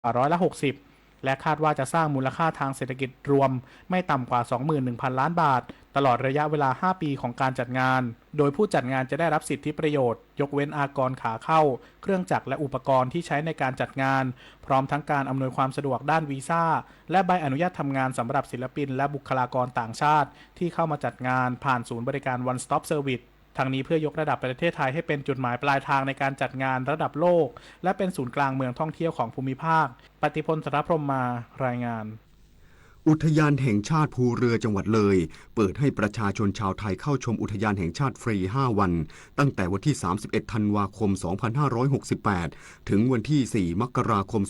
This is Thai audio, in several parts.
60%และคาดว่าจะสร้างมูลค่าทางเศรษฐกิจรวมไม่ต่ำกว่า 21,000 ล้านบาทตลอดระยะเวลา 5 ปีของการจัดงานโดยผู้จัดงานจะได้รับสิทธิประโยชน์ยกเว้นอากรขาเข้าเครื่องจักรและอุปกรณ์ที่ใช้ในการจัดงานพร้อมทั้งการอำนวยความสะดวกด้านวีซ่าและใบอนุญาตทำงานสำหรับศิลปินและบุคลากรต่างชาติที่เข้ามาจัดงานผ่านศูนย์บริการ One Stop Serviceทั้งนี้เพื่อยกระดับประเทศไทยให้เป็นจุดหมายปลายทางในการจัดงานระดับโลกและเป็นศูนย์กลางเมืองท่องเที่ยวของภูมิภาคปฏิพล สรพรหมมารายงานอุทยานแห่งชาติภูเรือจังหวัดเลยเปิดให้ประชาชนชาวไทยเข้าชมอุทยานแห่งชาติฟรี 5 วันตั้งแต่วันที่ 31 ธันวาคม 2568 ถึงวันที่ 4 มกราคม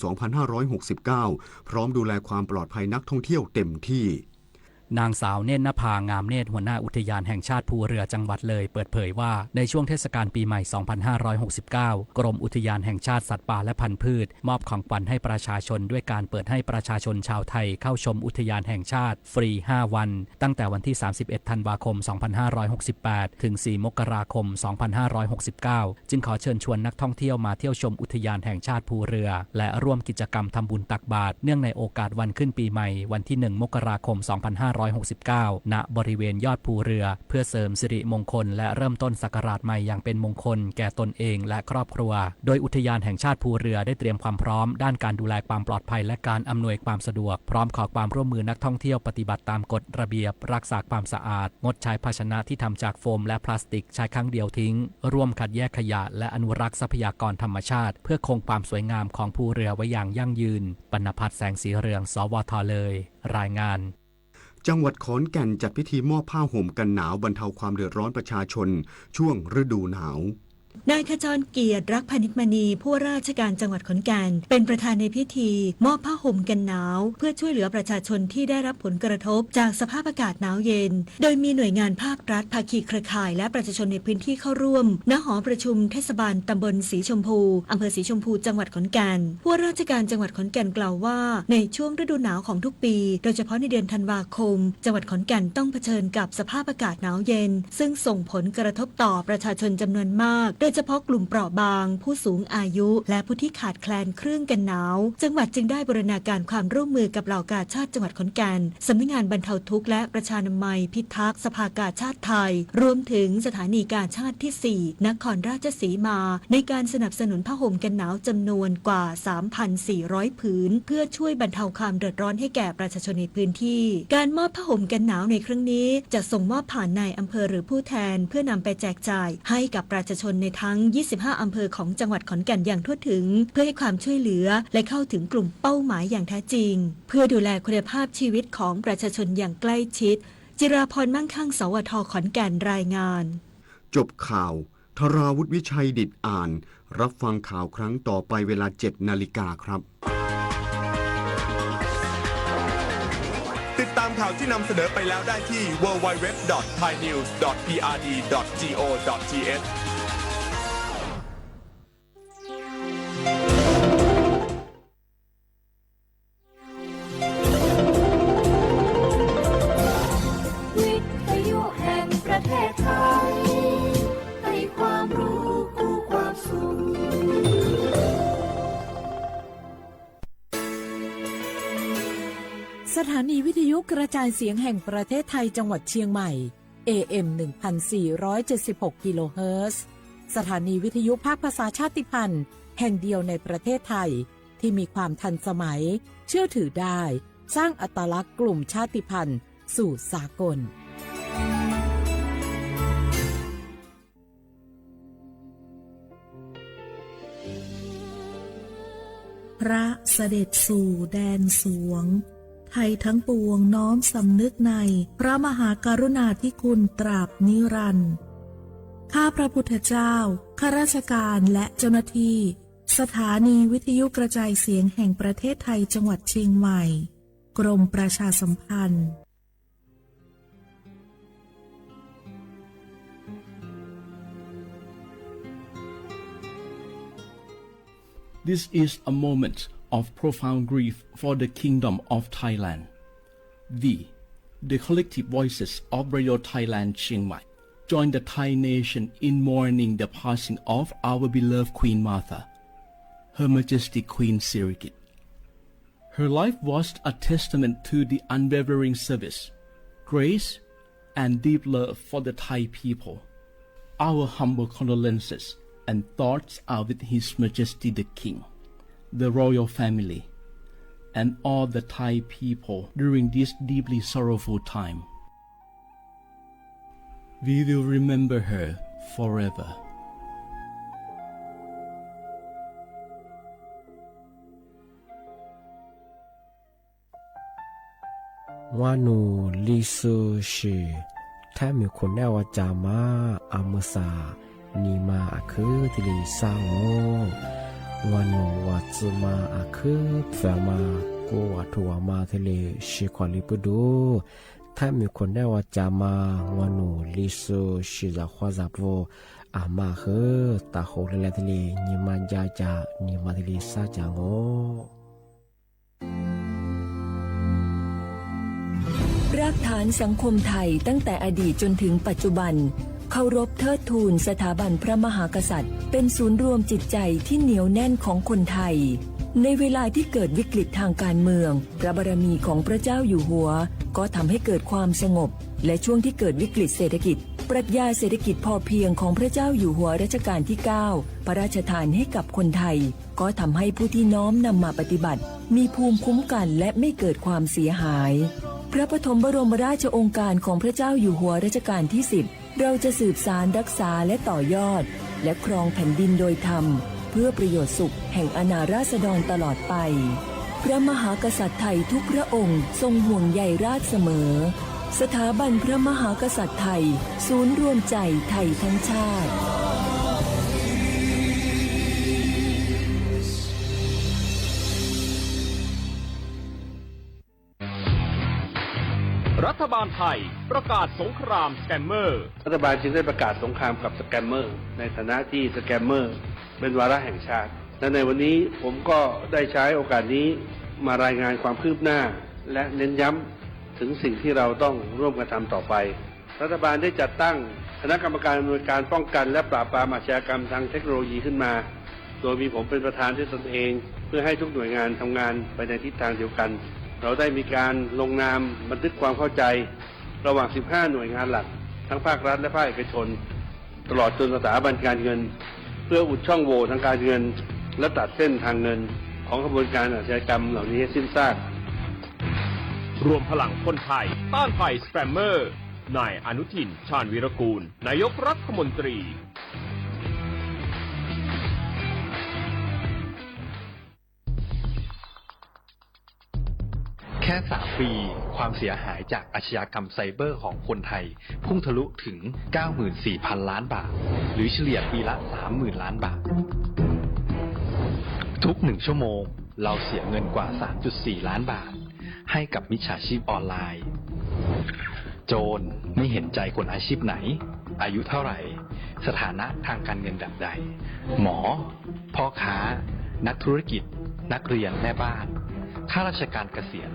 2569 พร้อมดูแลความปลอดภัยนักท่องเที่ยวเต็มที่นางสาวเนตรนภางามเนตรหัวหน้าอุทยานแห่งชาติภูเรือจังหวัดเลยเปิดเผยว่าในช่วงเทศกาลปีใหม่ 2569 กรมอุทยานแห่งชาติสัตว์ป่าและพันธุ์พืชมอบของขวัญให้ประชาชนด้วยการเปิดให้ประชาชนชาวไทยเข้าชมอุทยานแห่งชาติฟรี 5 วันตั้งแต่วันที่ 31 ธันวาคม 2568 ถึง 4 มกราคม 2569 จึงขอเชิญชวนนักท่องเที่ยวมาเที่ยวชมอุทยานแห่งชาติภูเรือและร่วมกิจกรรมทำบุญตักบาตรเนื่องในโอกาสวันขึ้นปีใหม่วันที่ 1 มกราคม 2569 ณ บริเวณยอดภูเรือเพื่อเสริมสิริมงคลและเริ่มต้นศักราชใหม่อย่างเป็นมงคลแก่ตนเองและครอบครัวโดยอุทยานแห่งชาติภูเรือได้เตรียมความพร้อมด้านการดูแลความปลอดภัยและการอำนวยความสะดวกพร้อมขอความร่วมมือนักท่องเที่ยวปฏิบัติตามกฎระเบียบรักษาความสะอาดงดใช้ภาชนะที่ทำจากโฟมและพลาสติกใช้ครั้งเดียวทิ้งร่วมคัดแยกขยะและอนุรักษ์ทรัพยากรธรรมชาติเพื่อคงความสวยงามของภูเรือไว้อย่างยั่งยืนปณภัทรแสงสีเรืองสวทเลยรายงานจังหวัดขอนแก่นจัดพิธีมอบผ้าห่มกันหนาวบรรเทาความเดือดร้อนประชาชนช่วงฤดูหนาวนายขจรเกียรติรักพนิชมณีผู้ว่าราชการจังหวัดขอนแก่นเป็นประธานในพิธีมอบผ้าห่มกันหนาวเพื่อช่วยเหลือประชาชนที่ได้รับผลกระทบจากสภาพอากาศหนาวเย็นโดยมีหน่วยงานภาครัฐภาคีเครือข่ายและประชาชนในพื้นที่เข้าร่วมณหอประชุมเทศบาลตำบลสีชมพูอำเภอสีชมพูจังหวัดขอนแก่นผู้ว่าราชการจังหวัดขอนแก่นกล่าวว่าในช่วงฤดูหนาวของทุกปีโดยเฉพาะในเดือนธันวาคมจังหวัดขอนแก่นต้องเผชิญกับสภาพอากาศหนาวเย็นซึ่งส่งผลกระทบต่อประชาชนจำนวนมากโดยเฉพาะกลุ่มเปราะบางผู้สูงอายุและผู้ที่ขาดแคลนเครื่องกันหนาวจังหวัดจึงได้บูรณาการความร่วมมือกับเหล่ากาชาดจังหวัดขอนแก่นสำนักงานบรรเทาทุกข์และประชานามัยพิทักษ์สภากาชาดไทยรวมถึงสถานีกาชาดที่ 4 นครราชสีมาในการสนับสนุนผ้าห่มกันหนาวจำนวนกว่า 3,400 ผืนเพื่อช่วยบรรเทาความเดือดร้อนให้แก่ประชาชนในพื้นที่การมอบผ้าห่มกันหนาวในครั้งนี้จะส่งมอบผ่านนายอำเภอหรือผู้แทนเพื่อนำไปแจกจ่ายให้กับประชาชนในทั้ง 25 อำเภอของจังหวัดขอนแก่นอย่างทั่วถึงเพื่อให้ความช่วยเหลือและเข้าถึงกลุ่มเป้าหมายอย่างแท้จริงเพื่อดูแลคุณภาพชีวิตของประชาชนอย่างใกล้ชิดจิราพรมั่งคั่งสวทขอนแก่นรายงานจบข่าวธราวุฒิวิชัยดิษฐ์อ่านรับฟังข่าวครั้งต่อไปเวลา 7 นาฬิกาครับติดตามข่าวที่นำเสนอไปแล้วได้ที่ www.thainews.prd.go.thสถานีวิทยุกระจายเสียงแห่งประเทศไทยจังหวัดเชียงใหม่ AM 1476 กิโลเฮิรตซ์สถานีวิทยุภาคภาษาชาติพันธุ์แห่งเดียวในประเทศไทยที่มีความทันสมัยเชื่อถือได้สร้างอัตลักษณ์กลุ่มชาติพันธุ์สู่สากลพระเสด็จสู่แดนสวงไทยทั้งปวงน้อมสำนึกในพระมหากรุณาธิคุณตราบนิรันดร์ข้าพระพุทธเจ้าข้าราชการและเจ้าหน้าที่สถานีวิทยุกระจายเสียงแห่งประเทศไทยจังหวัดเชียงใหม่กรมประชาสัมพันธ์ This is a moment of profound grief for the Kingdom of Thailand. We, the collective voices of Radio Thailand Chiang Mai, join the Thai nation in mourning the passing of our beloved Queen Martha, Her Majesty Queen Sirikit, Her life was a testament to the unwavering service, grace, and deep love for the Thai people. Our humble condolences and thoughts are with His Majesty the King, the royal family, and all the Thai people during this deeply sorrowful time. We will remember her forever. Wanu lisu shi Tami kunewa jama amusa Nima aku tili sango Wanu watsuma aku Pfama ku watu wama tili shikwali pudu Tami kunewa jama Wanu lisu shi za khwazapo Ama he taho lele tili Nima jaja Nima tili sajangoรากฐานสังคมไทยตั้งแต่อดีตจนถึงปัจจุบันเคารพเทิดทูนสถาบันพระมหากษัตริย์เป็นศูนย์รวมจิตใจที่เหนียวแน่นของคนไทยในเวลาที่เกิดวิกฤตทางการเมืองพระบารมีของพระเจ้าอยู่หัวก็ทำให้เกิดความสงบและช่วงที่เกิดวิกฤตเศรษฐกิจปรัชญาเศรษฐกิจพอเพียงของพระเจ้าอยู่หัวรัชกาลที่ 9 พระราชทานให้กับคนไทยก็ทำให้ผู้ที่น้อมนำมาปฏิบัติมีภูมิคุ้มกันและไม่เกิดความเสียหายพระปฐมบรมราชโองการของพระเจ้าอยู่หัวรัชกาลที่ 10เราจะสืบสานรักษาและต่อยอดและครองแผ่นดินโดยธรรมเพื่อประโยชน์สุขแห่งอาณาราษฎรตลอดไปพระมหากษัตริย์ไทยทุกพระองค์ทรงห่วงใยราษฎร์เสมอสถาบันพระมหากษัตริย์ไทยศูนย์รวมใจไทยทั้งชาติรัฐบาลไทยประกาศสงครามสแกมเมอร์รัฐบาลจึงได้ประกาศสงครามกับสแกมเมอร์ในฐานะที่สแกมเมอร์เป็นวาระแห่งชาติและในวันนี้ผมก็ได้ใช้โอกาสนี้มารายงานความคืบหน้าและเน้นย้ำถึงสิ่งที่เราต้องร่วมกันทำต่อไปรัฐบาลได้จัดตั้งคณะกรรมการอำนวยการป้องกันและปราบปรามอาชญากรรมทางเทคโนโลยีขึ้นมาโดยมีผมเป็นประธานด้วยตนเองเพื่อให้ทุกหน่วยงานทำงานไปในทิศทางเดียวกันเราได้มีการลงนามบันทึกความเข้าใจระหว่าง 15 หน่วยงานหลักทั้งภาครัฐและภาคเอกชนตลอดจนสถาบันการเงินเพื่ออุดช่องโหว่ทางการเงินและตัดเส้นทางเงินของกระบวนการอาชญากรรมเหล่านี้ให้สิ้นซากรวมพลังคนไทยต้านภัยสแปมเมอร์นายอนุทินชาญวีรกูลนายกรัฐมนตรีแค่3 ปีความเสียหายจากอาชญากรรมไซเบอร์ของคนไทยพุ่งทะลุถึง 94,000 ล้านบาทหรือเฉลี่ยปีละ 30,000 ล้านบาททุก1 ชั่วโมงเราเสียเงินกว่า 3.4 ล้านบาทให้กับมิจฉาชีพออนไลน์โจรไม่เห็นใจคนอาชีพไหนอายุเท่าไหร่สถานะทางการเงินแบบใดหมอพ่อค้านักธุรกิจนักเรียนแม่บ้านข้าราชการเกษียณ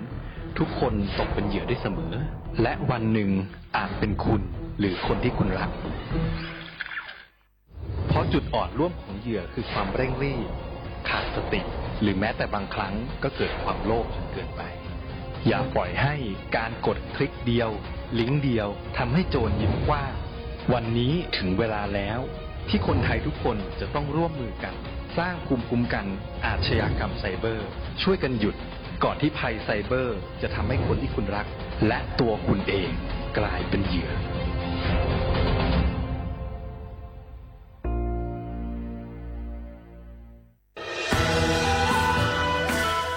ทุกคนตกเป็นเหยื่อได้เสมอและวันหนึ่งอาจเป็นคุณหรือคนที่คุณรักเพราะจุดอ่อนร่วมของเหยื่อคือความเร่งรีบขาดสติหรือแม้แต่บางครั้งก็เกิดความโลภจนเกินไปอย่าปล่อยให้การกดคลิกเดียวลิงก์เดียวทำให้โจรยิ้มกว้างวันนี้ถึงเวลาแล้วที่คนไทยทุกคนจะต้องร่วมมือกันสร้างภูมิคุ้มกันอาชญากรรมไซเบอร์ช่วยกันหยุดก่อนที่ภัยไซเบอร์จะทำให้คนที่คุณรักและตัวคุณเองกลายเป็นเหยื่อ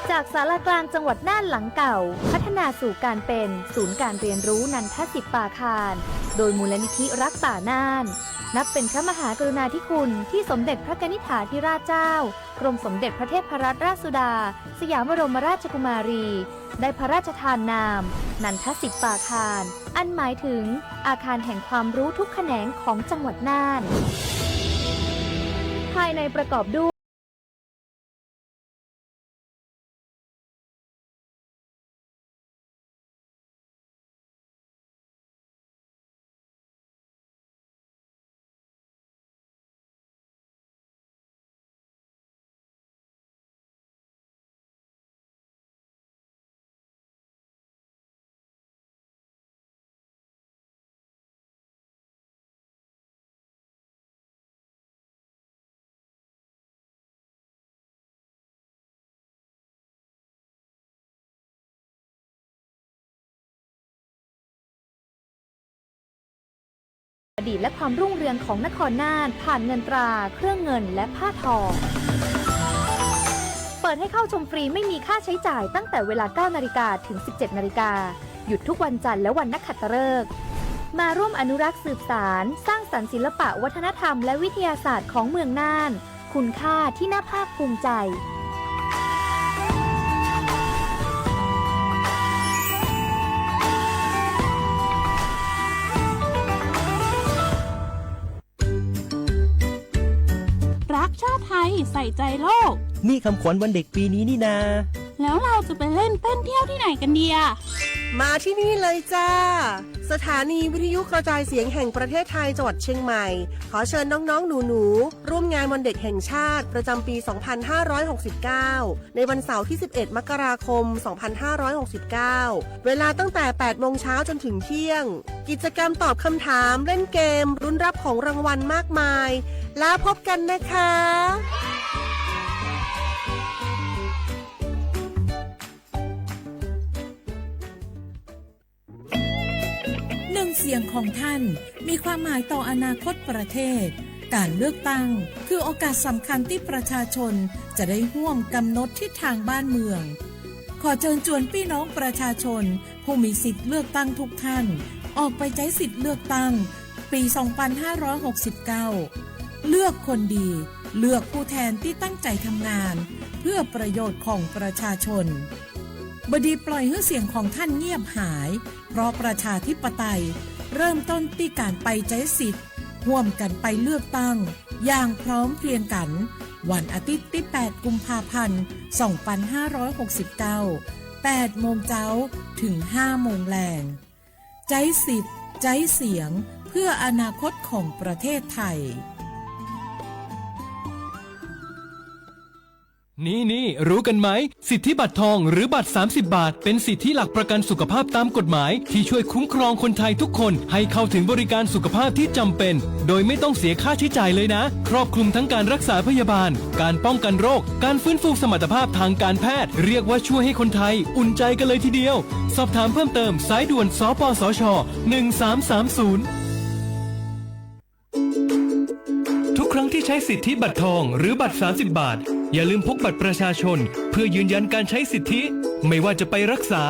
จากศาลากลางจังหวัดน่านหลังเก่าพัฒนาสู่การเป็นศูนย์การเรียนรู้นันทศิษย์ป่าคารโดยมูลนิธิรักป่าน่านนับเป็นพระมหากรุณาธิคุณที่สมเด็จพระกนิษฐาธิราชเจ้ากรมสมเด็จพระเทพรัตนราชสุดาสยามบรมราชกุมารีได้พระราชทานนามนันทศิษย์ป่าคารอันหมายถึงอาคารแห่งความรู้ทุกแขนงของจังหวัดน่านภายในประกอบด้วย ดีตและความรุ่งเรืองของนครน่านผ่านเงินตราเครื่องเงินและผ้าทองเปิดให้เข้าชมฟรีไม่มีค่าใช้จ่ายตั้งแต่เวลา 9 นาฬิกาถึง 17 นาฬิกาหยุดทุกวันจันทร์และวันนักขัตฤกษ์มาร่วมอนุรักษ์สืบสารสร้างสรรค์ศิลปะวัฒนธรรมและวิทยาศาสตร์ของเมืองน่านคุณค่าที่น่าภาคภูมิใจรักชาติไทยใส่ใจโลกนี่คำขวัญวันเด็กปีนี้นี่นาแล้วเราจะไปเล่นเต้นเที่ยวที่ไหนกันดีอะมาที่นี่เลยจ้าสถานีวิทยุกระจายเสียงแห่งประเทศไทยจังหวัดเชียงใหม่ขอเชิญน้องๆหนูๆร่วมงานวันเด็กแห่งชาติประจำปี 2569 ในวันเสาร์ที่ 11 มกราคม 2569 เวลาตั้งแต่ 8 โมงเช้าจนถึงเที่ยงกิจกรรมตอบคำถามเล่นเกมรุ้นรับของรางวัลมากมายแล้วพบกันนะคะเสียงของท่านมีความหมายต่ออนาคตประเทศการเลือกตั้งคือโอกาสสำคัญที่ประชาชนจะได้ร่วมกำหนดทิศทางบ้านเมืองขอเชิญชวนพี่น้องประชาชนผู้มีสิทธิ์เลือกตั้งทุกท่านออกไปใช้สิทธิ์เลือกตั้งปี 2569 เลือกคนดีเลือกผู้แทนที่ตั้งใจทำงานเพื่อประโยชน์ของประชาชนบดีปล่อยให้เสียงของท่านเงียบหายเพราะประชาธิปไตยเริ่มต้นที่การไปใช้สิทธิ์ร่วมกันไปเลือกตั้งอย่างพร้อมเพรียงกันวันอาทิตย์ที่ 8 กุมภาพันธ์ 2569 8 โมงเช้าถึง 5 โมงแลงใช้สิทธิ์ใช้เสียงเพื่ออนาคตของประเทศไทยนี่รู้กันไหมสิทธิบัตรทองหรือบัตร30 บาทเป็นสิทธิหลักประกันสุขภาพตามกฎหมายที่ช่วยคุ้มครองคนไทยทุกคนให้เข้าถึงบริการสุขภาพที่จำเป็นโดยไม่ต้องเสียค่าใช้จ่ายเลยนะครอบคลุมทั้งการรักษาพยาบาลการป้องกันโรคการฟื้นฟูสมรรถภาพทางการแพทย์เรียกว่าช่วยให้คนไทยอุ่นใจกันเลยทีเดียวสอบถามเพิ่มเติมสายด่วนสปสช1330ทุกครั้งที่ใช้สิทธิบัตรทองหรือบัตร30 บาทอย่าลืมพกบัตรประชาชนเพื่อยืนยันการใช้สิทธิไม่ว่าจะไปรักษา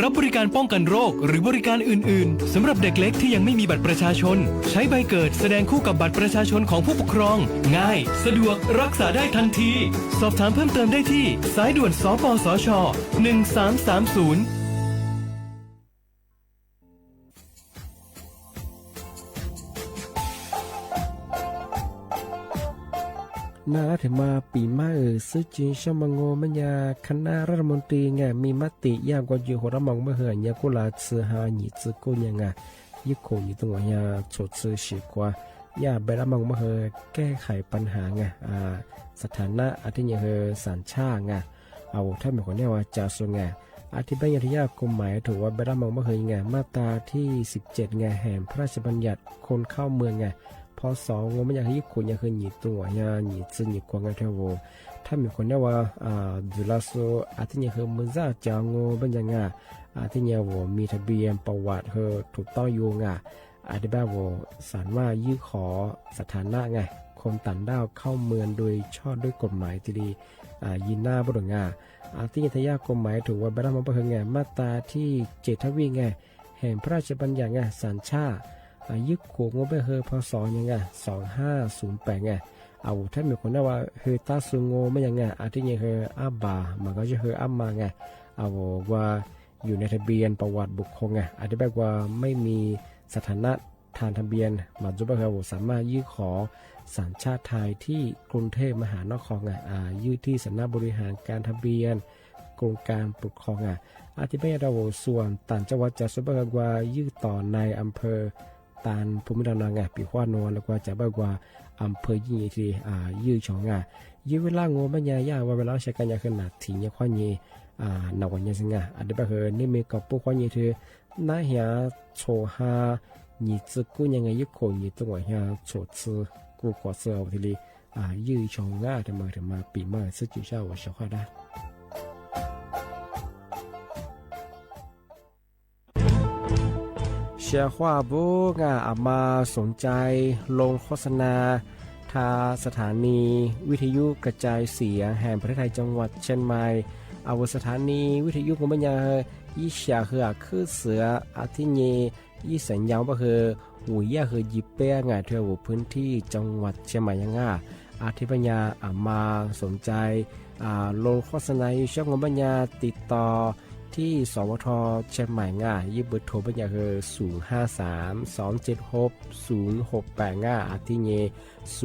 รับบริการป้องกันโรคหรือบริการอื่นๆสำหรับเด็กเล็กที่ยังไม่มีบัตรประชาชนใช้ใบเกิดแสดงคู่กับบัตรประชาชนของผู้ปกครองง่ายสะดวกรักษาได้ทันทีสอบถามเพิ่มเติมได้ที่สายด่วนสปสช1330น่าถึงมาปีใหม่ซื้อจีนชมงงมันยาคณะรัฐมนตรีไงมีมติยากกว่าอยู่หัวมองเมื่อเหื่อยกุลาซื้อหาหนีซื้อกูยังไงยิ่งคงอยู่ตรงนี้ชดซื้อฉีกว่ายาไปรับมองเมื่อเหื่อแก้ไขปัญหาไงสถานะอาทิตย์ยังเหื่อสัญชาติไงเอาถ้าเป็นคนเนี่ยว่าจะส่งไงอาทิตย์เป็นยาที่ยากกฎหมายถือว่าไปรับมองเมื่อเหื่อไงมาตราที่17ไงแห่งพระราชบัญญัติคนเข้าเมืองไงพอ2งมันอยากให้ญี่ปุ่นอยากให้หนีตัวอยากหนีซึ่งหนีกว่าไงเท่าว่าถ้ามีคนเนี่ยว่าดูแลโซอาทิตย์เนี่ยคือมันจะจางเป็นยังไงอาทิตย์เนี่ยว่ามีทะเบียนประวัติเธอถูกต้องอยู่ไงอาทิตย์แบบว่าสารว่ายื่นขอสถานะไงคนต่างด้าวเข้าเมืองโดยชอบด้วยกฎหมายที่ดียินหน้าบ่ดงาอาทิตย์ทยากฎหมายถือว่าบรรดามันเป็นไงมาตราที่7ทวีไงแห่งพระราชบัญญัติไงสัญชาติยึดโขงไปเฮอพศยังไง2508ไงเอาถ้ามีคนว่าเฮอตาซุงโงไม่ยังไงอาทิตย์ยังเฮออาบามันก็จะเฮออามาไงเอาว่าอยู่ในทะเบียนประวัติบุคคลไงอาทิตย์แบบว่าไม่มีสถานะทางทะเบียนมาจุบเฮอสามารถยื่นขอสัญชาติไทยที่กรุงเทพมหานครไงยื่นที่สำนักบริหารการทะเบียนกรมการปกครองไงอาทิตย์แบบว่าส่วนต่างจังหวัดจะจุบเฮอว่ายื่นต่อในอำเภอตานภูมิลำเนาไงปีขวานวลแล้วก็จะบอกว่าอำเภอยี่ที่ยื้อชองไงยื้อเวลางูมันยากว่าเวลาใช้กันยาขนาดถี่เนี่ยข้อนี้หนักกว่านี้สิไงอันเดียบเฮนี่มีกับพวกข้อนี้คือน่าเหี้ยโชฮาหนีซึกูยังไงยึดโขหนีตัวเหี้ยโชซึกูกว่าเสือทีนี้ยื้อชองง่าทำไมถึงมาปีใหม่ซื้อจุดเช้าว่าชอบได้新ชียว่าบุกอามาสนใจลงโฆษณาทาสถานีวิทยุกระจายเสียงแห่งประเทศไทยจังหวัดเชียงใหม่เอาสถานีวิทยุของมันยังยี่เสียคือคือเสืออาทิเยยี่สัญญาว่าคือหูยาคือยิบเป้งเที่ยวพื้นที่จังหวัดเชียงใหม่ยังอาทิปัญญามาสนใจลงโฆษณาช่องของปัญญาติดต่อที่สวทเชียงใหม่ยิบเบอร์โทรปัญญาคือ053-276-0685อาทิเย092-246-8579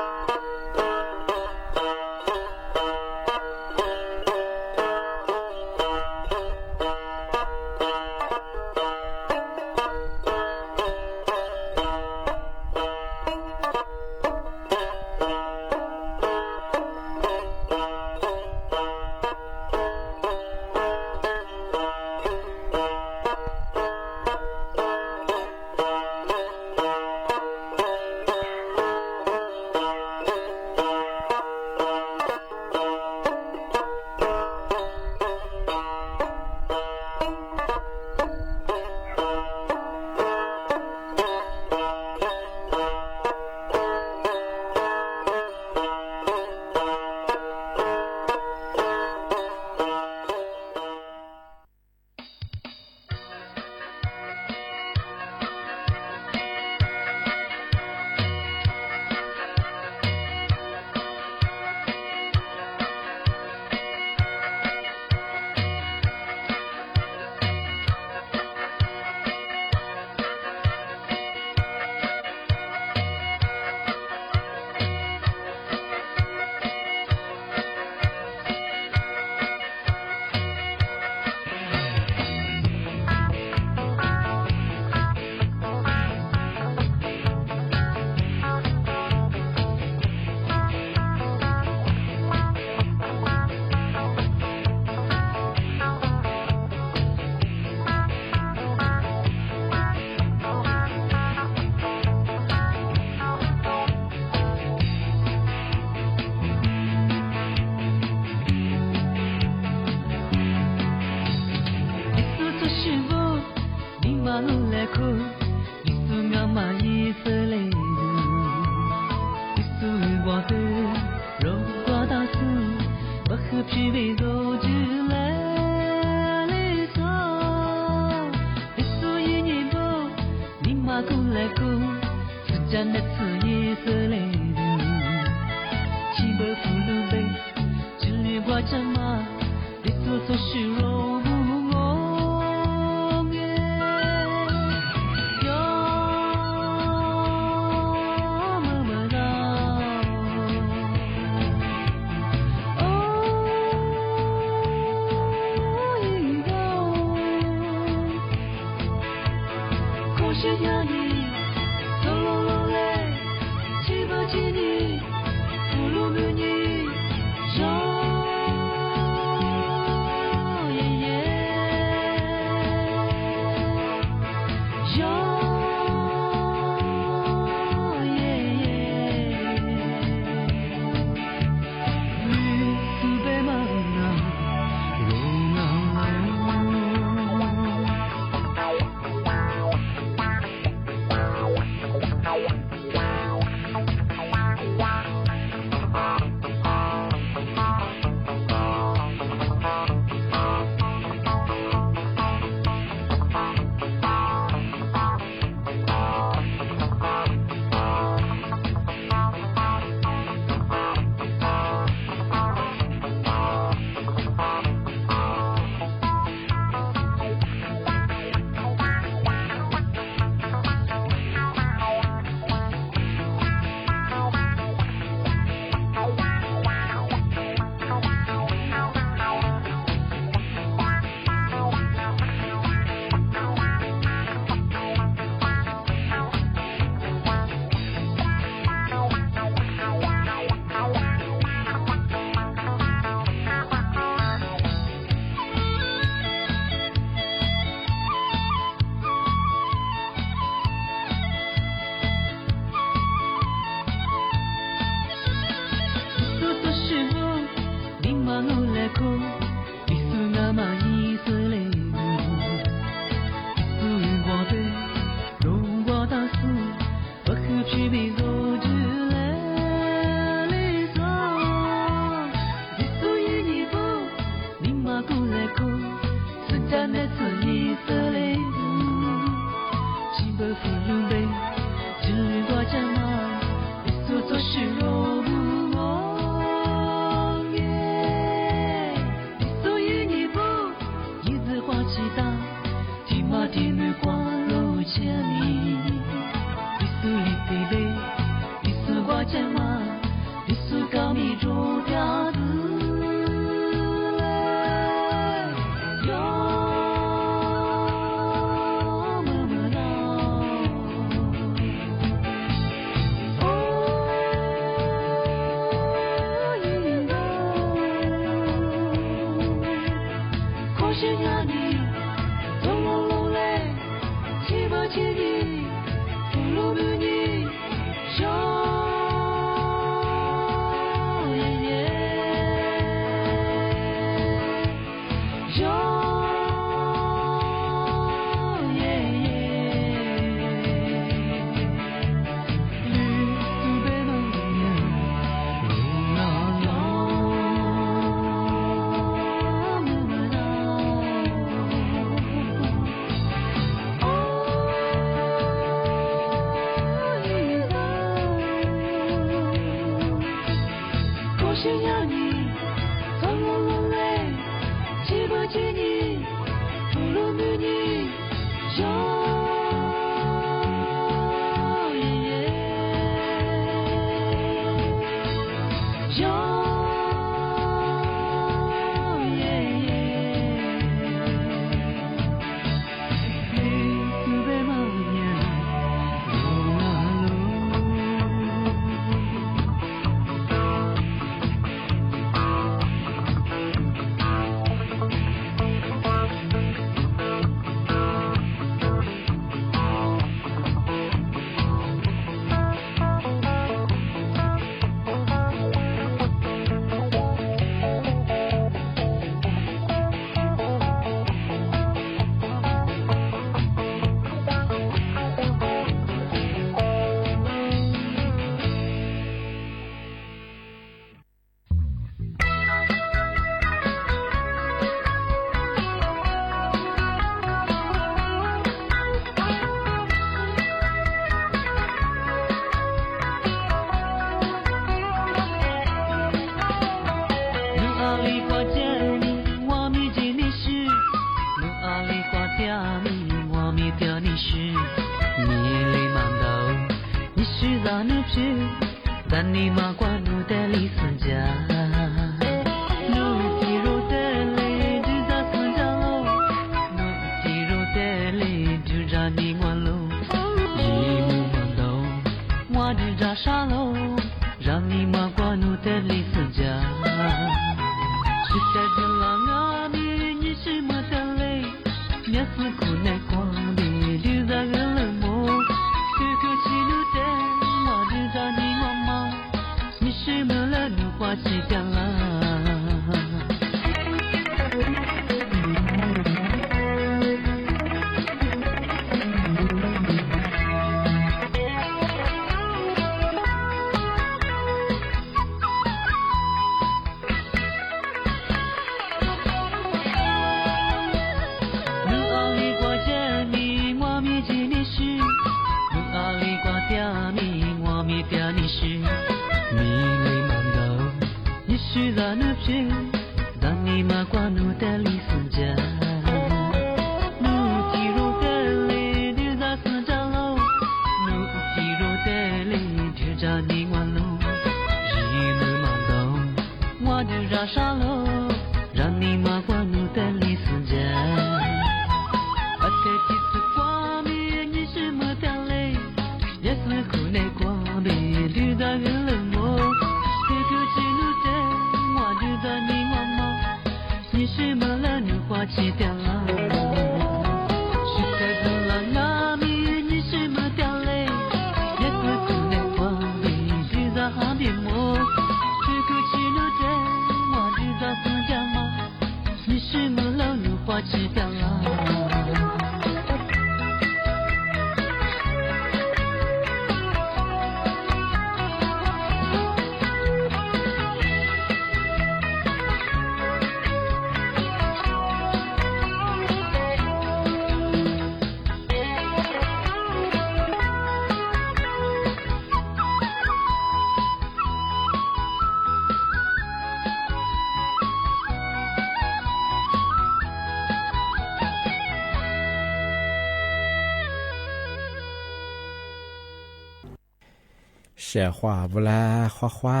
เสียขวาเวลาขวา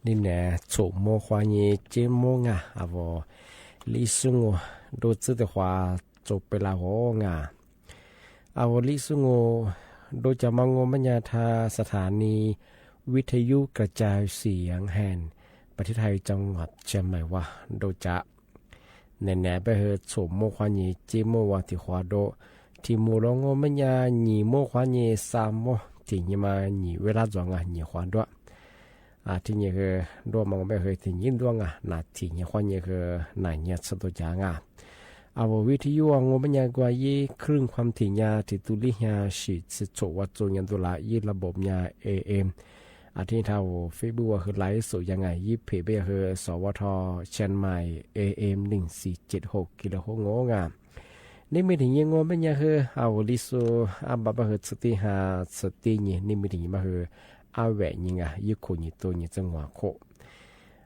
นี่แน่โฉมโมควานีเจมโมงอ่ะอาวลิซุงโดซึแต่ขวาจบไปละโหงอ่ะอาวลิซุงโดจะมังงมัญญาธาสถานีวิทยุกระจายเสียงแห่งประเทศไทยจังหวัดเชียงใหม่ว่าโดจะ ในแหนไปเฮอโฉมโมควานีจีโมวาติควาโดที่มูลงอมันยาหนีโมควานีสามโมที่นี่มาหนีเวลาจงอ่ะหนีควาโดที่นี่คือดวงมันไม่เคยที่ยินดวงอ่ะนาที่นี่ควานีคือนายเนี่ยสตุจางอ่ะเอาวิทยุงอมันยากว่ายี่ครึ่งความถี่ยาที่ตุลิยาสิสิโฉวัดจงยันตุลายี่ระบบยา AMอาทิตย์เท่าเฟซบุ๊กคือไลฟ์สดยังไงยี่เพจไปคือสวทเชียงใหม่ AM 1476กิโลโฮงงามนี่ไม่ถึงยังงไม่ยังคือเอาลิโซอาบะคือสติหาสตินี่นี่ไม่ถึงมาคืออาแหวนยังไงยี่คนยี่ตัวยี่จังหวะโค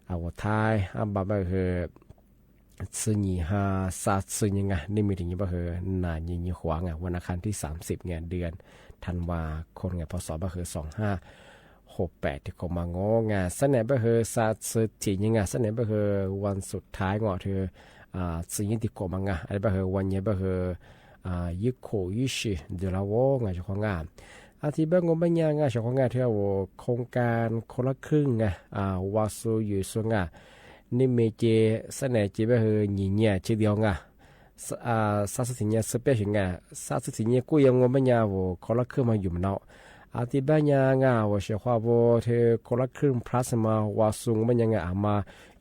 เอาท้ายอาบะคือซื้อยี่ห้าซาซื้อยังไงนี่ไม่ถึงมาคือนานยี่ขวางวันอังคารที่30เดือนธันวาคมพศบะคือ2568ที่เขามางองานสนบะเฮอซาสึที่ยังไงสนบะเฮอวันสุดท้ายงอเธอสิ่งที่เขามางานอะไรบะเฮอวันนี้บะเฮอยึกโคยึชิเดลาวงานเจ้าของงานอาทิตย์บางงบางอย่างงานเจ้าของงานเท่าโครงการคนละครึ่งไงวาสูอยู่ส่วนงานนี่เมเจสนบจีบะเฮอหญิงเนี่ยชื่อเดียวงานซาสึที่เนี่ยสเปเชียลงานซาสึที่เนี่ยกูยังงบางอย่างคนละครึ่งมาอยู่มันเนาะอาทิตย์บางอย่างว่าเชื่อว่าเธอคนละครึ่งพลาสมาวาสุงบางอย่างมา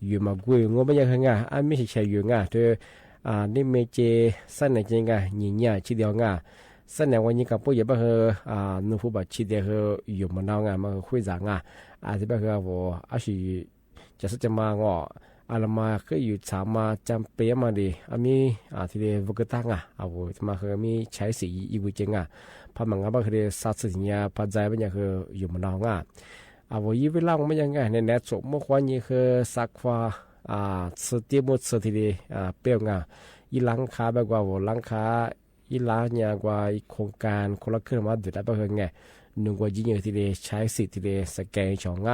อยู่มากุยงบางอย่างไม่ใช่ใช่อยู่เธอนี่เมเจสันไหนจริงหญิงเนี่ยชีเดียวสันไหนวันนี้กับผู้ใหญ่บ้านุ่มผู้บัดชีเดียวอยู่มานาวมาคุยจางอาทิตย์บ้าว่าอาชีจะสัจมางอาลมาก็อยู่สามาจำเป็นมาดีมีทีเดียวก็ตั้งจะมาคือมีใช้สีอีวิจิงพอมันก็บอกคือสัตว์สิ่งนี้พอใจมันยังคืออยู่มันน้องยี่เวลามันยังไงในเน็ตสมมติว่านี่คือสักว่าสติมุสทีเดีเปรี้ยวยี่หลังคาแบบว่าหลังคายี่หลังเนี่ยว่าโครงการคนละครึ่งมาเดือดแล้วเป็นไงนึกว่ายี่เนี่ยทีเดียใช้สิทธิ์ทีเดียสแกนช่อง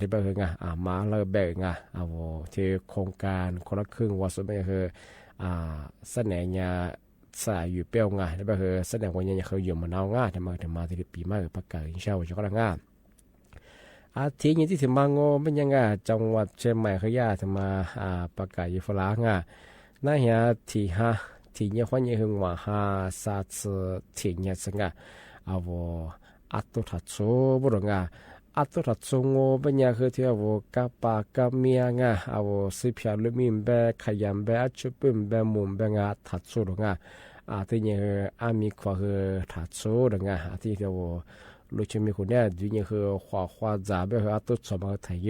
ที่เป็นไงมาเลยแบ่งที่โครงการคนละครึ่งว่าสุดมันคือเสนอเนี่ยสายอยู่เปรี้ยวแล้วก็คือแสดงว่ายังเคยอยู่มานาวทำมาที่ปีมาประกาศอินชาวันช่วงนั้นอาทิตย์นี้ที่ถึงบางโง่เป็นยังจังหวัดเชียงใหม่เขาย่าทำมาประกาศอยู่ฝรั่งน่าเหี้ยที่เนี่ยคนยังหึงว่าซาสที่เนี่ยสังอัตุทัดโซบุรุษอัตุทัดโซโง่เป็นยังคือที่กับปากกับเมียสิพิอาลุมิมเบขยำเบอชุบมเบมุมเบทัดโซดที่เนี่ยมีความคือทัดโซดที่ที่ลูกชมีคนเนี่ยดูเนี่ยคือขวาจ่าเบออัตุสมาไทย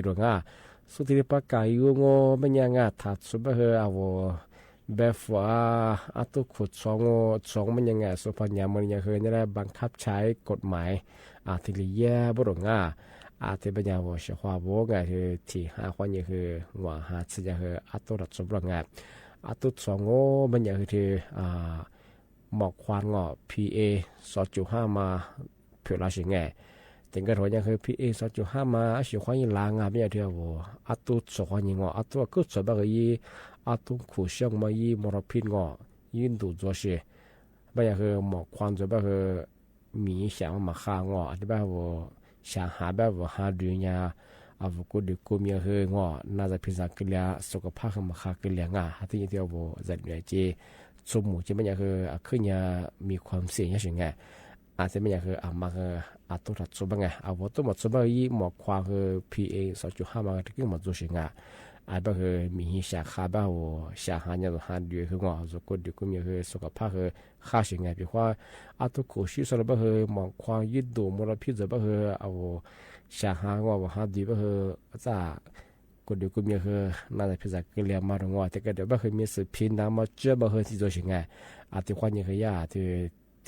สุดที่ปากกาอยู่โง่เป็นยังทัดโซเบอเบฟว่าอัตุขุดสองมันยังสุพรรณยามันยังคือเนี่ยบังคับใช้กฎหมายที่เลียบุรุษที่เป็นอย่างว่าเชื่อว่าบ่คือที่หาคนยังคือว่าหาสิ่งยังคืออัตุรัสบุรุษอัตุสองมันยังคือที่หมอกควันPA 2.5มาเพื่อราชิงถึงกระทั่งยังคือPA 2.5มาเชื่อว่ายังลางไม่ใช่ที่ว่าอัตุสองยังอัตุก็สบายอาตุขู่เชื่องมายี่มรพิษยินดูตัวเสียไม่อยากคือหมอกควันจะแบบคือมีเสียงมาข้างที่แบบว่าเสียงหาแบบว่าหาดูเนี่ยกูดูกูมีคือน่าจะพิจารณาเกลียสุขภาพมาข้าเกลียที่ที่ว่าจะเหนื่อยจีสมมุติไม่อยากคือขึ้นเนี่ยมีความเสี่ยงอย่างเช่นจะไม่อยากคือมาคือตัวรัดสุบังตัวหมดสุบังยี่หมอกควันคือ PA 2.5มาที่ขึ้นมาตัวเสียงแบบคือมีชาขาแบบว่าชาหาเนี่ยหาดูคืจะกูดูกูมีคือสุขภาพคือข้าสิ่งเพราะว่าตัวกูชื่อสารแบบคือหมอกความยึดดูมลพิษแบบคือชาหาว่าหาดูแบบคือจะกูดูกูมีคือน่าจะพิจารณาเรียนมาตรงแต่ก็เดี๋ยวแบบคือมีสื่อพิมพ์น้ำมาเจอแบบคือที่ตัวสิ่งที่ความเนี่ยคือยา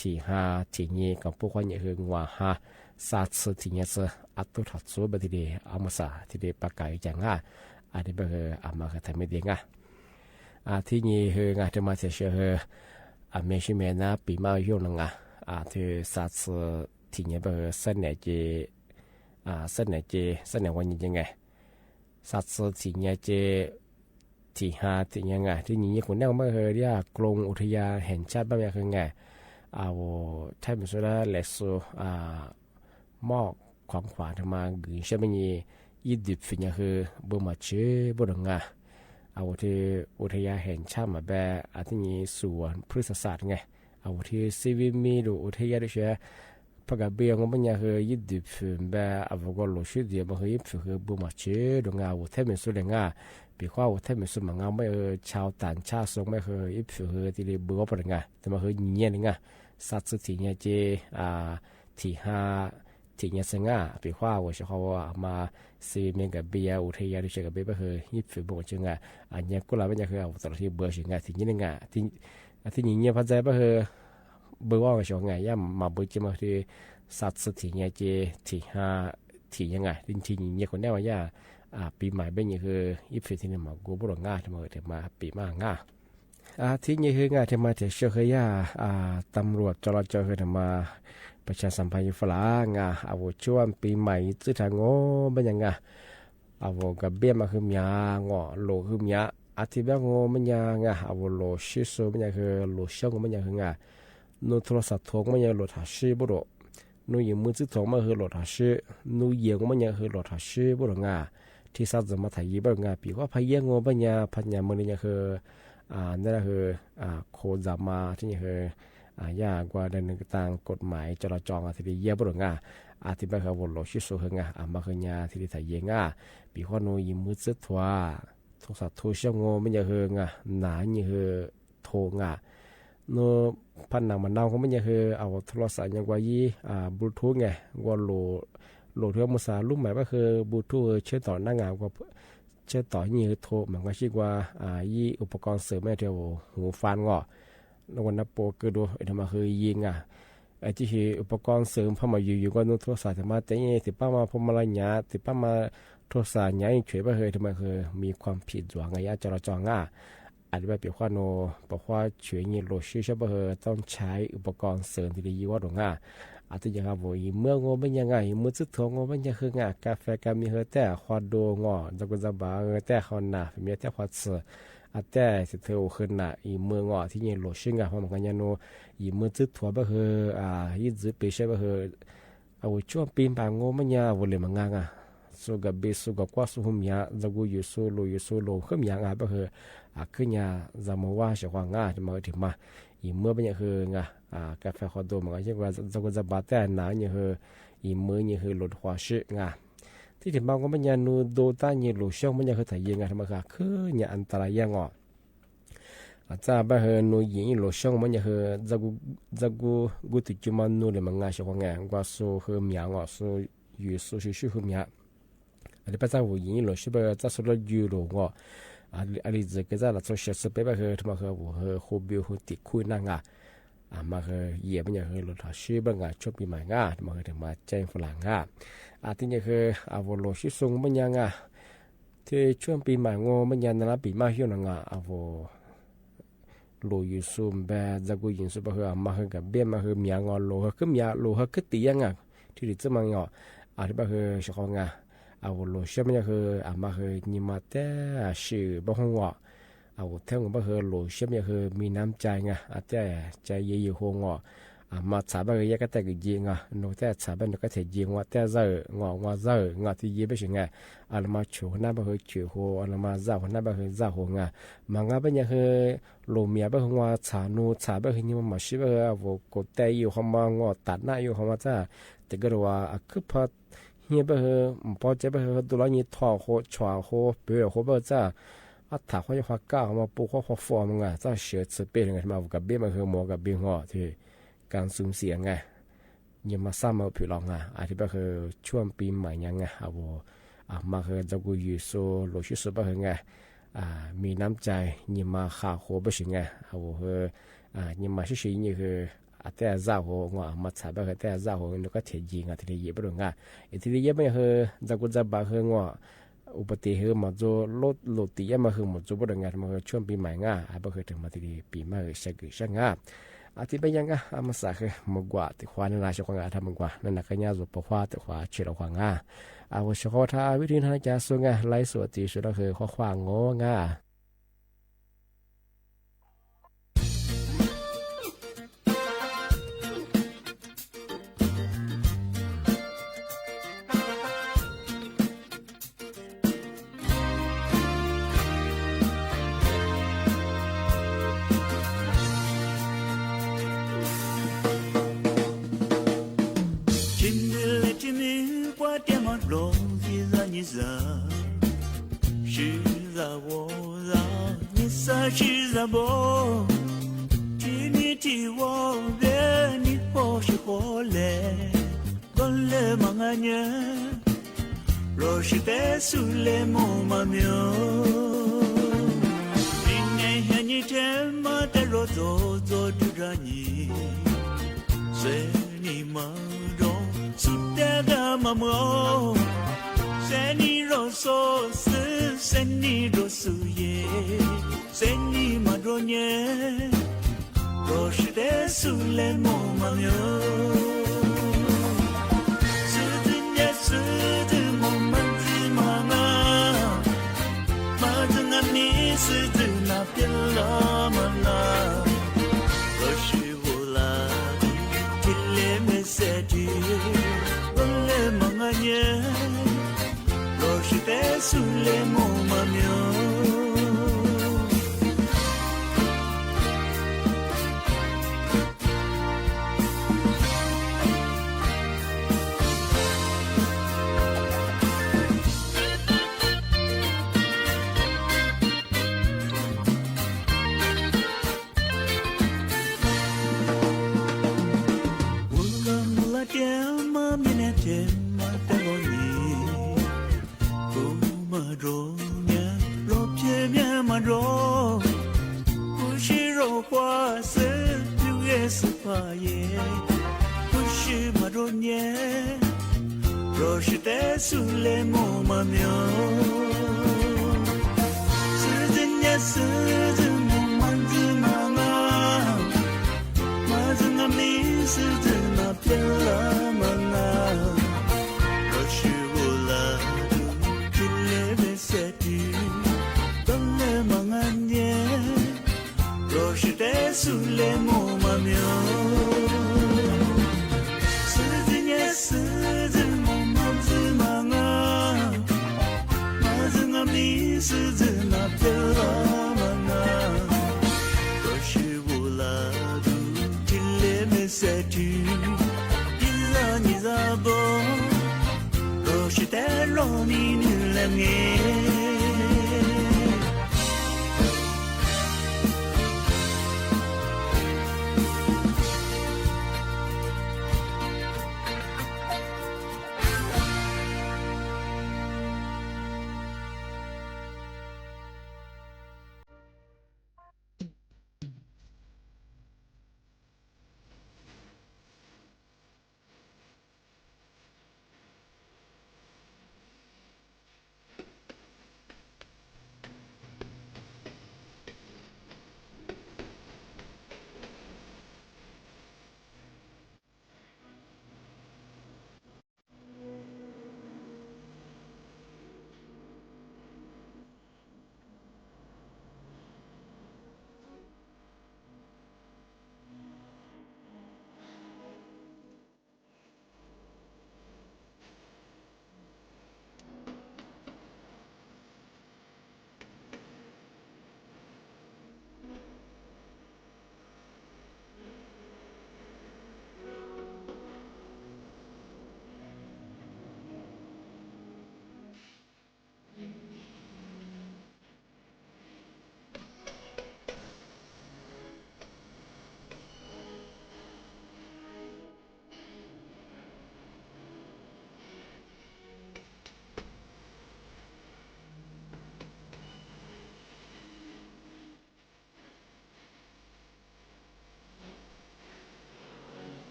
ที่หาที่นี่กับพวกความเนี่ยคือว่าหาศาสตร์ที่เนี่ยจะตัวถัดสู้แบบที่เดียมาซาที่เดียประกาศอย่างที่แบบมาทำไม่ดีที่นี่คืองานที่มาเชื่อไม่ใช่แม่นะปีมาอยู่นั่งที่ศาสตร์ที่เนี่ยแบบเสนอวันนี้ยังไงศาสตร์ที่เนี่ยที่หาที่ยังไงที่นี่คนนั่งมาเรียกกรมอุทยานแห่งชาติบ้านยังไงใช่ไหมสุดาเลสมอกความขวานมากืนใช่ไหมยี่ยิดฟินคือบ่มาเชื่อบ่ดัง เอาที่อุทยานแห่งชาติมาแบบอาทินี้สวนพฤกษศาสตร์ไงเอาที่ซีวิมีดูอุทยานด้วยใช่พระกบียงมันยังเคยยึดดิบแบบเอาพวกเราชุดเดียวมันเคยยึดคือบุมาเชื่อดวงงาอุทยานสุดเลยง่าปีข้าวอุทยานสุดมันงาไม่ชาวต่างชาติส่งไม่เคยยึดคือที่เรียบบัวปะง่าแต่มันเคยเงี้ยนี่ง่าสัตว์สุดที่เนี่ยเจที่ที่เนี่ยสง่าปีข้าวว่าเขาว่ามาซีเมกับเบียอุทยานด้วยใช่กับเบียไม่เคยยึดคือบุกจึงง่าอันนี้ก็เราไม่ยังเคยเอาตลอดที่เบื่อจึงง่าที่นี่ง่าที่นี่เนี่ยพัฒนาไปคือเบื่อว่าช่วงไงย่ามาเบื่อจะมาที่สัตว์สุดที่เนี่ยเจที่ยังไงที่นี่เนี่ยคนแน่ว่าย่าปีใหม่เป็นยังคือยึดที่นี่มากูบุกง่าที่มาเดี๋ยวมาปีมาง่าที่นี่คือง่าที่มาที่เชื่อคือย่าตำรวจจราจรคือทำมาประชาสัมพันธ์ฝรั่งเอาช่วงปีใหม่ซื้อทางโง่เป็นยังไงเอากับเบี้ยมาคือมีงอโลคือมีอาทิตย์แบบโง่เป็นยังไงเอาโลชิโซเป็นยังคือโลช่องเป็นยังคือไงนูโทรศัพท์ทองมันยังโหลดหาชื่อบุรุษนูยิงมือถือทองมันคือโหลดหาชื่อนูเยี่ยงมันยังคือโหลดหาชื่อบุรุษงาที่สัตว์จะมาถ่ายยีบุรุษงาปีว่าพายงงปัญญามันนี่คือนั่นคือโคจามาที่นี่คือยากกว่าในหนึ่งต่างกฎหมายจราจรที่ดีเยี่ยบุรุษงาอาทิตย์แบบคือโหลดชื่อโซคืองามาคือยาที่ดีถ่ายยีงาปีว่านูยิงมือถือทัวโทรศัพท์โทรเชื่อมงมันยังคืองาหนานี่คือโทงาโนพันหนังมันเน่าเขาไม่ยังคือเอาโทรศัพท์ยังกว่ายี่บลูทูธไงว่าโหลดเรื่องภาษาลูกใหม่ก็คือบลูทูธเชื่อต่อหน้างานกว่าเชื่อต่อยี่โทรเหมือนกับชื่อว่ายี่อุปกรณ์เสริมแม่เดียวหูฟันงอแล้ววันนับโปคือดูไอ้ธรรมะคือยิงไอ้ที่คืออุปกรณ์เสริมพอมาอยู่ก็นู้โทรศัพท์ธรรมะแต่ยี่ติดป้ามาพอมาละหยาติดป้ามาโทรศัพท์หยาเฉยไปเลยธรรมะคือมีความผิดหวังไงจราจรอาจจะแบบว่าโนบอกว่าช่วยเงินโลชื่อใช่ป่ะต้องใช้อุปกรณ์เสริมที่ดีว่าตรงอ่ะอาจจะยังว่าเมื่องอเป็นยังไงเมื่อสุดท้องงอเป็นยังคืองากาแฟกามีเฮแต่ควาโดงอจะก็จะบ้าแต่เขาหนามีแต่ควาเสืออาจแต่สิเธอขึ้นหนาเมื่องอที่เงินโลชื่องาเพราะมันกันยันโนเมื่อสุดท้องป่ะยี่สิบปีใช่ป่ะเอาช่วงปีนป่างงอมันยาวเลยมันงาสุกับเบสุกับกว่าสุหุมยาจะกูอยู่โซโลขึ้นยางป่ะขึ้นยาจะมาว่าเสียความง่ายจะมาถึงมาเมื่อเป็นอย่างคืองากาแฟคอโดมันก็เช่นว่าจะก็จะบาดแต่หนาอย่างคือเมื่ออย่างคือลดความชื้นที่ถึงบางก็เป็นอย่างนูโดต้านอย่างหลุดช่องมันอย่างคือถ่ายยังทำไมค่ะคืออย่างอันตรายยังจะไปนูยิงหลุดช่องมันอย่างคือจะกูติดจุมันนูเลยมันง่ายเสียความง่ายกว่าสู้คือมีสู้อยู่สู้ชื่อคือมีอันนี้ภาษาหูยิงหลุดใช่ไหมจะสู้แล้วยูโรงอันนี้จะก็จะเราต้องเชื่อสเปคแบบทำไมโคบิวติดคุยนั่งมาเหยียบมันอย่างรถชื่อบ้างชอบปีใหม่ทำไมถึงมาแจ้งฝรั่งที่นี่คือวอลโลชิซุงมันยังที่ช่วงปีใหม่มันยังนั่นปีใหม่เฮียนวอโลยูซุมแบบจะกูยิงสุบมากับเบี้ยมามีโลก็มีโลก็ตียังที่ดิจะมันที่บ้านชอบโลเชื่อมันยังมานิมาแต่ชื่อบ้องว่าเท่ากับบ้านโลเชื่อมันยังมีน้ำใจแต่ใจเยี่ยงมาสาบ้านยังก็แต่ก็ยิงโน้แต่สาบ้านก็แต่ยิงว่าแต่เจอที่ยี่ไม่ใช่มาชูหน้าบ้านชูหัวมาเจ้าหน้าบ้านเจ้าหัวมันก็เป็นยังโลเมียบ้านว่าสานูสาบ้านนี่มันมาชิบ้านก็แต่อยู่เขามาตัดหน้าอยู่เขามาจ้าแต่ก็ว่าคือพอเฮียไปพอจะไปตัวละนี่ท่อโคชัวโคเปลือกโคเบอร์จ้าถ้าเขาจะพักก้าวมาปูเขาฟอร์มจ้าเชื่อสเปรย์ไงมากับเบี้ยมาหมอกับเบี้ยหัวที่การสูญเสียไงยังมาซ้ำมาผิวหลงอาทิตย์ก็ช่วงปีใหม่ยังไงมาจะกูอยู่โซโลชิสไปไงมีน้ำใจยังมาข่าวโคไปสิไงยังมาชื่อนี่คือแต่เจ้าหัวมาสาบแต่เจ้าหัวนึกก็เถียยิงที่ได้เย็บไปด้วยที่ได้เย็บไม่จะกูจะบาอุบัติเหตุมาโจรถตีมามาโจบด้วยมาช่วงปีใหม่บ่เคยถึงมาที่ปีใหม่เสกช่างที่ไปยังมาสักมกว่าที่ควานนาชกงาทำมกว่านั่นนักญาจุปควาที่ควาเชื่อควางว่าชกท่าวิธีทางการส่งไล่สวดตีสุดก็คือข้อควางง我让你撒起撒播，替你替我别你或是或嘞，我嘞忙啊年，若是得苏嘞莫嘛苗，你年下你天嘛得若做做住着你，随你嘛中苏得个嘛么。谁你若说是，谁你若是也，谁你嘛若年，若是得苏来莫嘛苗，是子也是子莫嘛子嘛啊，嘛子啊你是子那边了嘛啦，若是我啦，天来没塞的，我来嘛啊年。若是得苏来莫嘛苗。我刚木拉点嘛，明天点嘛，等我你。若年若偏偏嘛若，不是若花是六月四花叶，不是嘛若年，若是得苏来莫嘛苗，是子呀是子莫嘛子嘛啊，嘛子啊咪是子那偏了嘛啊，若是我啦。若是得苏来莫嘛苗，是子也是子莫嘛子嘛啊，嘛子啊咪是子那边了嘛啊，若是我啦都天来没塞住，你咋不？若是得若你女来me。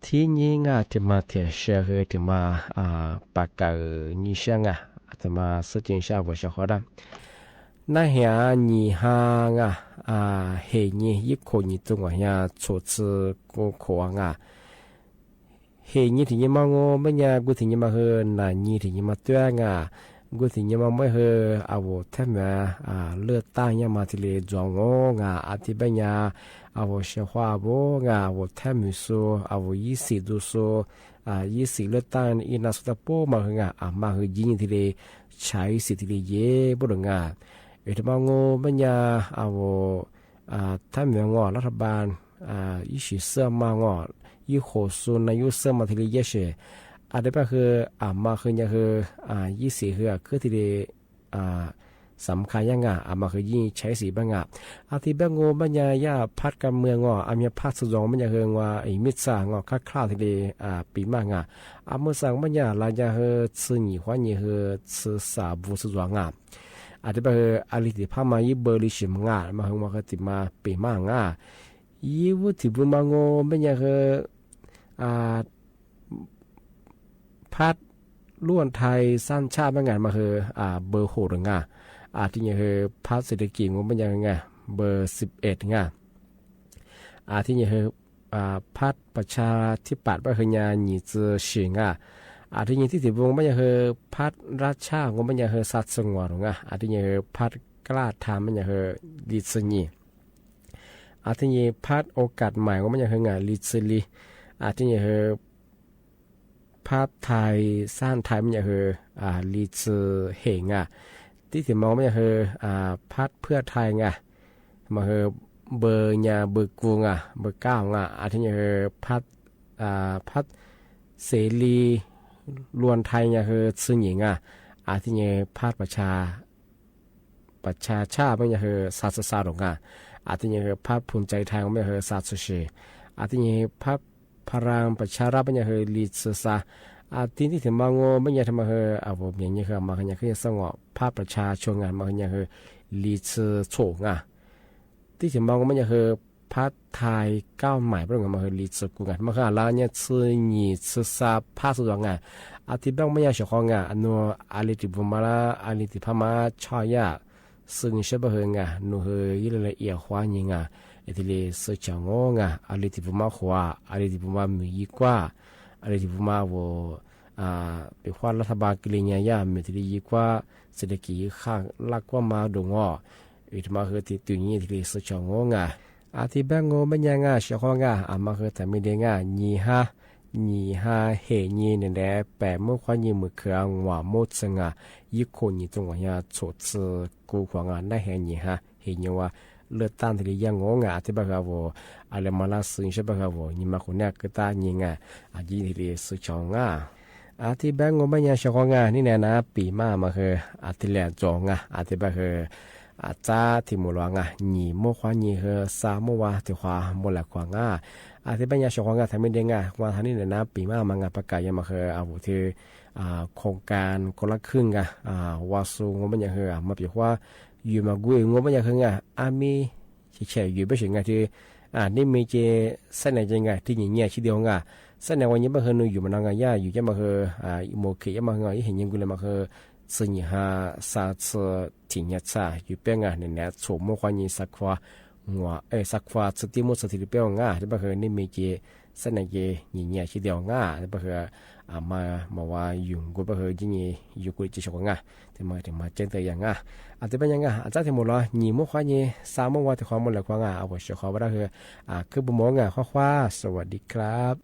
ทีนี้งาจะมาเทียเชื่อคือจะมาปากกานี่เชื่องจะมาสื่อจิงชาบชขอด那遐你哈嘿你一口你中呀初次过口嘿你听你嘛我们呀古听你嘛和那你听你嘛对古听你嘛ไม่和我他们เลือดตั้ง呀มาที่เลยจงอธิบาย我说话不我他们说我意思都说意思เลือดตั้งอีน่าสุดโปมา和มา和ยิงที่เลยใช้สิที่เลยเย่บ่ดงทำงงปัญญาท่านเมืองรัฐบาลยี่สิบเสื้อมางยี่หัวส่วนนายเสื้อมาที่เยอะเช่เดี๋ยวไปคือมาคือเนี่ยคือยี่สิบคือที่เดสำคัญยังมาคือยิ่งใช้สีบ้างที่แบบงปัญญาพัดการเมืองมีพัดสุดยอดมันจะคือว่ามิตรสางคร่าวๆที่เดปีมากเมื่อสั่งปัญญาเราจะคือซื้อหนีหัวหนีคือซื้อสาบุสุดยอดอาจจะเป็นอลิติพามายีเบอร์ลิชิมมาหงมาติมาเปมายีวุฒิบุญมาโงไม่ยังคือพัดล้วนไทยสั้นชาติบางงานมาคือเบอร์6ที่ยังคือพัดเศรษฐกิจงไม่ยังเบอร์11ที่ยังคือพัดประชาธิปัตย์บางคือยาหนีเจอชิงที่ยังที่สิบวงไม่ยังคือพัดราชางงไม่ยังคือสัตว์สงวนที่ยังคือพัดกล้าทำไม่ยังคือลิซนีที่ยังพัดโอกาสใหม่งงไม่ยังคืองานลิซลีที่ยังคือพัดไทยสร้างไทยไม่ยังคือลิซเหงที่สิบมองไม่ยังคือพัดเพื่อไทยมาคือเบอร์ยาเบอร์กูเบอร์9ที่ยังคือพัดเสรีรวนไทยเนี่ยคือซึ่งหญิงที่เนี่ยพาดประชาชาติไม่เนี่ยคือศาสตร์หรอกที่เนี่ยคือพาดภูมิใจไทยไม่คือศาสตร์ที่เนี่ยพาดพลังประชารัฐไม่เนี่ยคือลิซซาที่ถึงมางไม่เนี่ยทำมาคือผมอย่างนี้คือมาเนี่ยคือสงบพาดประชาชนมาเนี่ยคือลิซโฉที่ถึงมางไม่เนี่ยคือพัดไทยก้าวใหม่เรื่องมาคือลิซกูมาคือแล้วเนี่ยซื้อหนีซื้อซาพาสุดที่บ้างไม่อยากเชื่อของอันนู้อาลิติบุมาลาอาลิติพม่าชอยซึ่งเชื่อบ่เฮงนู้เฮยิ่งละเอียดกว่ายิงที่เลยสื่อจังอาลิติบุมาขวาอาลิติบุมามียิ่งกว่าอาลิติบุมาเป็นความรัฐบาลกิเลนยามีที่เลยยิ่งกว่าเศรษฐกิจข้างลักว่ามาดงที่มาคือที่ตัวนี้ที่เลยสื่อจังที่บ้างไม่ยังเชื่อของมาคือแต่ไม่ได้ยี่ห้าเหยีเนี่ยแหละแปะเมื่อความยีมือเครื่องว่าหมดซึ่งยี่คนยี่ตรงว่าโฉดซื้อกูขวางได้เหยี่ห้าเหยีว่าเลือดตั้งที่ยังที่บ้านเราอะไรมาลาซึ่งใช่บ้านเรายี่มาคนนี้ก็ตายี่ยี่ที่เลยสุดจงที่บ้างไม่ยังเชื่อของนี่แน่ปีมาคือที่แหลมจงที่บ้านคือจ้าที่มัวลวงยี่โมความยี่คือสามโมว่าที่ความมัวหลักขวางที่บ้านยาชาวทำไม่ได้ว่าท่านี้เนี่ยนะปีมาประกาศยังมาคือที่โครงการคนละครึ่งวาสูงมันยังคือมาเปียกว่าอยู่มากุยงมันยังคือมีเฉยๆอยู่ไม่ใช่ที่นี่มีเจเส้นไหนจังที่อย่างเงี้ยชิ้นเดียวเส้นไหนวันนี้มาคืออยู่มันอยู่จะมาคือโมกิจะมาคือเห็นยังกุเลยมาคือสิ่งซาถิ่นยัดซาอยู่เป็นเนี่ยโฉมโมความยิ่งสักว่าสักฟ้าสติมุสติเปียวที่บ้านคือนี่มีเจเส้นเจยิ่งใหญ่ชิ้นเดียวที่บ้านคือมาว่าอยู่กูบ้านคือยิ่งอยู่กูจะชกที่มาเจนเตยยังที่บ้านยังอาจารย์ที่หมดละยี่มุขว่ายี่สามมุขว่าที่ความหมดเลยว่าเอาไว้เชื่อเขาว่าคือบุมองข้าสวัสดีครับ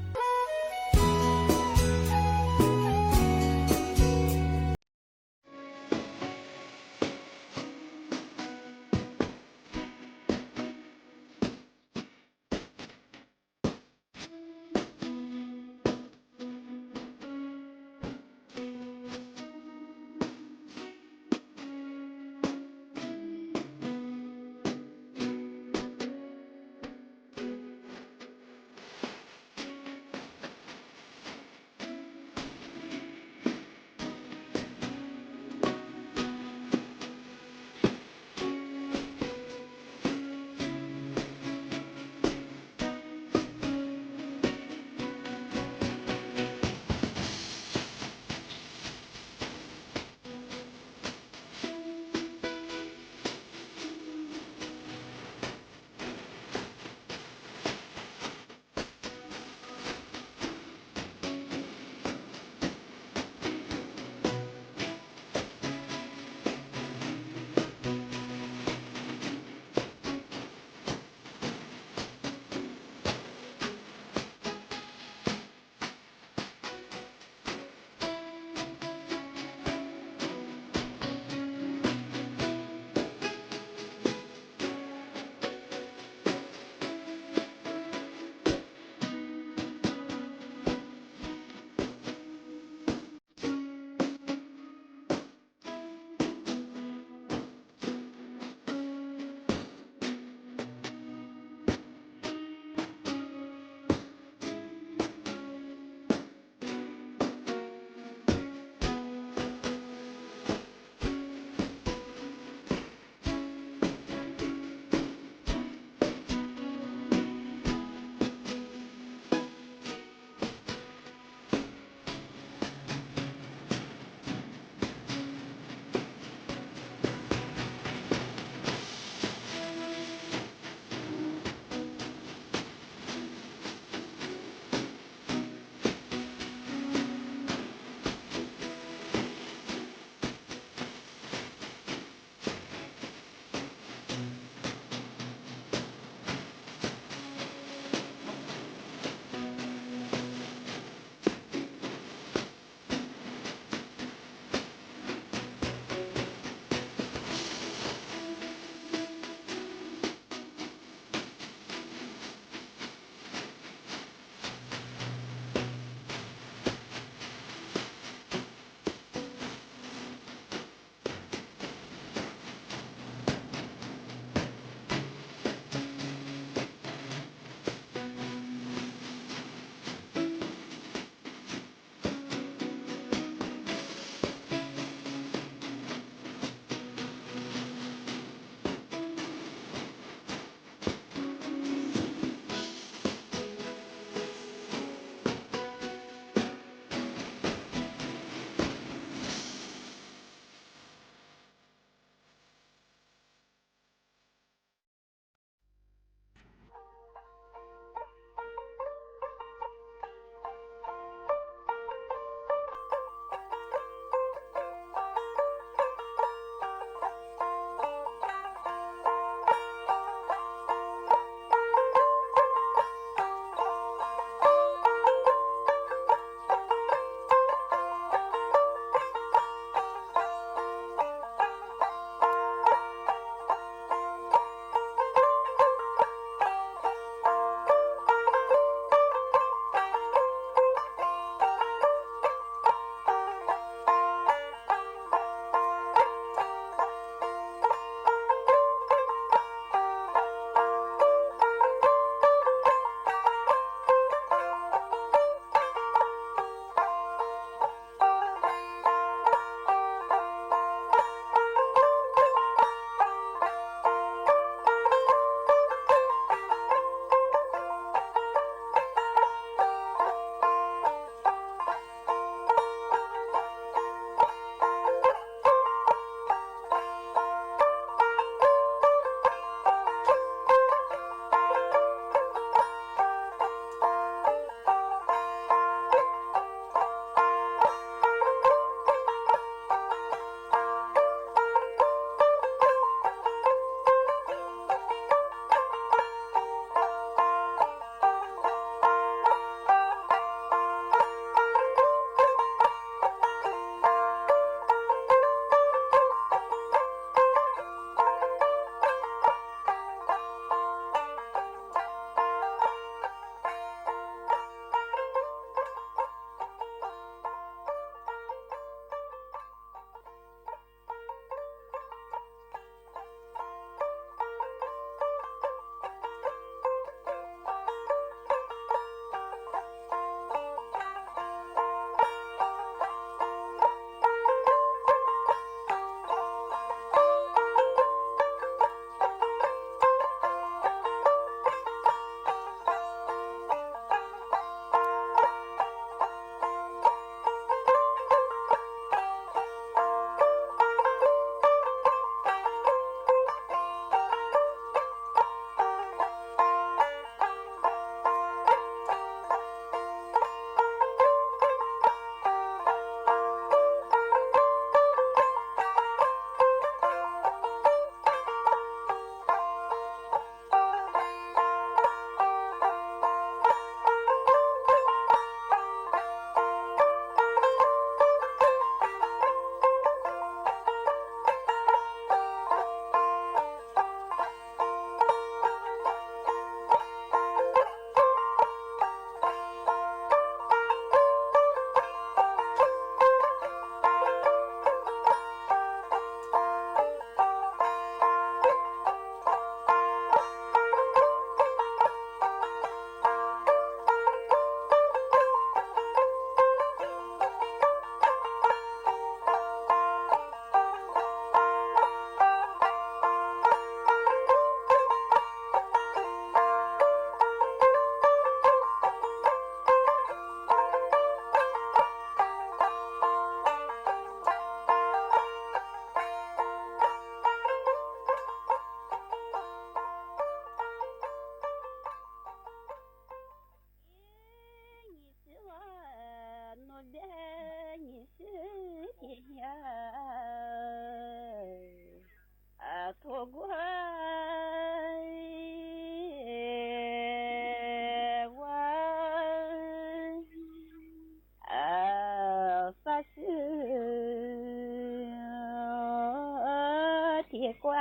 过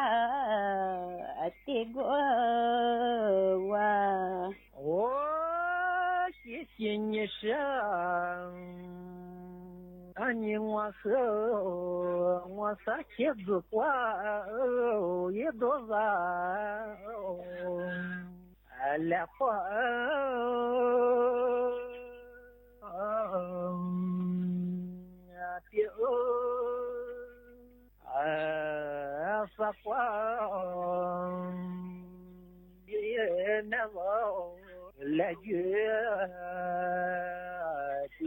哇，谢谢你生，你我啥妻子过一多少来过发光也难忘来绝的。